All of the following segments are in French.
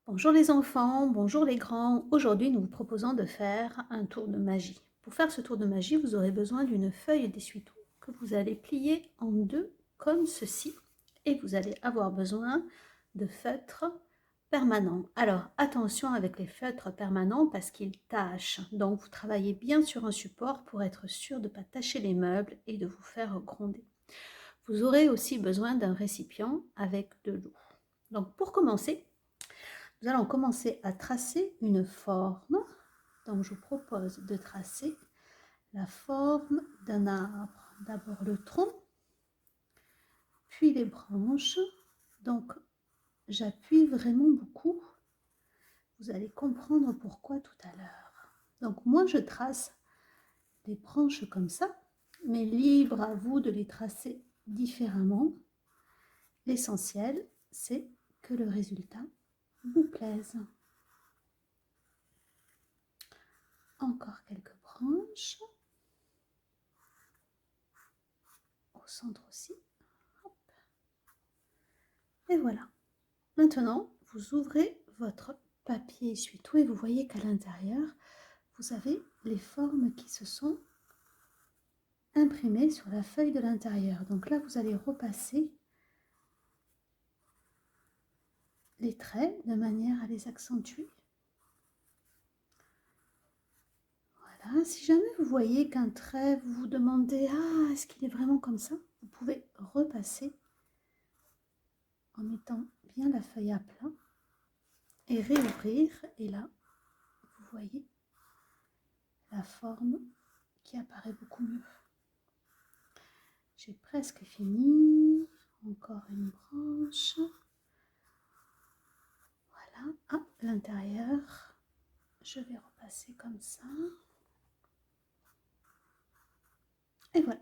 Bonjour les enfants, bonjour les grands. Aujourd'hui, nous vous proposons de faire un tour de magie. Pour faire ce tour de magie, vous aurez besoin d'une feuille d'essuie-tout que vous allez plier en deux comme ceci. Et vous allez avoir besoin de feutres permanents. Alors attention avec les feutres permanents parce qu'ils tâchent. Donc vous travaillez bien sur un support pour être sûr de ne pas tacher les meubles et de vous faire gronder. Vous aurez aussi besoin d'un récipient avec de l'eau. Donc pour commencer, nous allons commencer à tracer une forme. Donc, je vous propose de tracer la forme d'un arbre. D'abord le tronc, puis les branches. Donc, j'appuie vraiment beaucoup. Vous allez comprendre pourquoi tout à l'heure. Donc, moi, je trace les branches comme ça, mais libre à vous de les tracer différemment. L'essentiel, c'est que le résultat vous plaise. Encore quelques branches. Au centre aussi. Hop. Et voilà. Maintenant, vous ouvrez votre papier essuie-tout et vous voyez qu'à l'intérieur, vous avez les formes qui se sont imprimées sur la feuille de l'intérieur. Donc là, vous allez repasser les traits de manière à les accentuer. Voilà. Si jamais vous voyez qu'un trait, vous vous demandez « Ah, est-ce qu'il est vraiment comme ça ?» Vous pouvez repasser en mettant bien la feuille à plat et réouvrir. Et là, vous voyez la forme qui apparaît beaucoup mieux. J'ai presque fini. Encore une branche. Voilà. À l'intérieur, je vais repasser comme ça. Et voilà.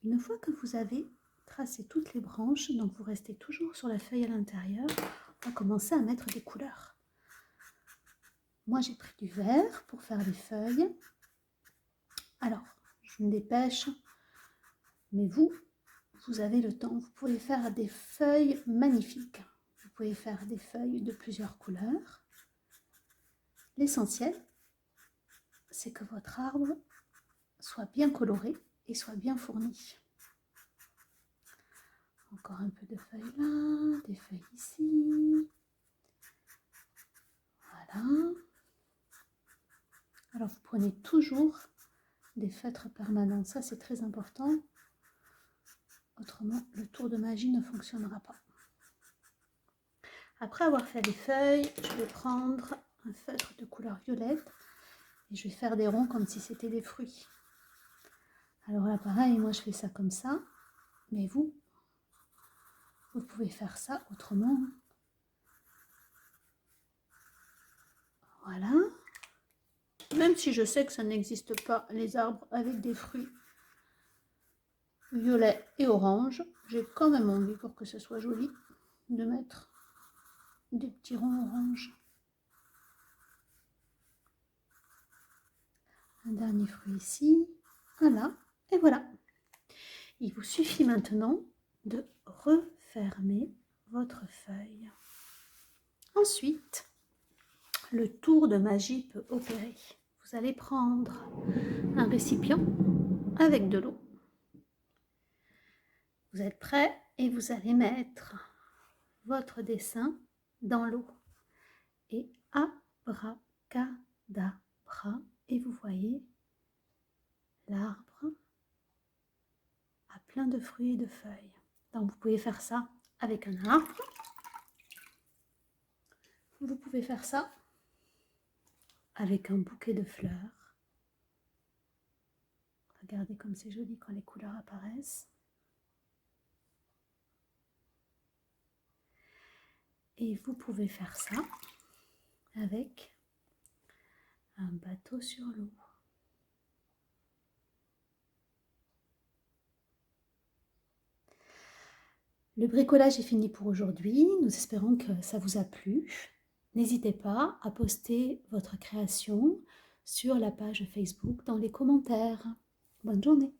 Une fois que vous avez tracé toutes les branches, donc vous restez toujours sur la feuille à l'intérieur, on va commencer à mettre des couleurs. Moi, j'ai pris du vert pour faire les feuilles. Alors, je me dépêche, mais vous avez le temps. Vous pouvez faire des feuilles magnifiques. Vous pouvez faire des feuilles de plusieurs couleurs. L'essentiel, c'est que votre arbre soit bien coloré et soit bien fourni. Encore un peu de feuilles là, des feuilles ici. Voilà. Alors vous prenez toujours des feutres permanents, ça c'est très important. Autrement, le tour de magie ne fonctionnera pas. Après avoir fait les feuilles, je vais prendre un feutre de couleur violette et je vais faire des ronds comme si c'était des fruits. Alors là, pareil, moi je fais ça comme ça, mais vous pouvez faire ça autrement. Voilà. Même si je sais que ça n'existe pas, les arbres avec des fruits violets et orange, j'ai quand même envie, pour que ce soit joli, de mettre des petits ronds orange. Un dernier fruit ici. Voilà. Et voilà. Il vous suffit maintenant de refermer votre feuille. Ensuite, le tour de magie peut opérer. Vous allez prendre un récipient avec de l'eau. Vous êtes prêts et vous allez mettre votre dessin dans l'eau. Et abracadabra, et vous voyez l'arbre a plein de fruits et de feuilles. Donc vous pouvez faire ça avec un arbre. Vous pouvez faire ça avec un bouquet de fleurs. Regardez comme c'est joli quand les couleurs apparaissent. Et vous pouvez faire ça avec un bateau sur l'eau. Le bricolage est fini pour aujourd'hui. Nous espérons que ça vous a plu. N'hésitez pas à poster votre création sur la page Facebook dans les commentaires. Bonne journée!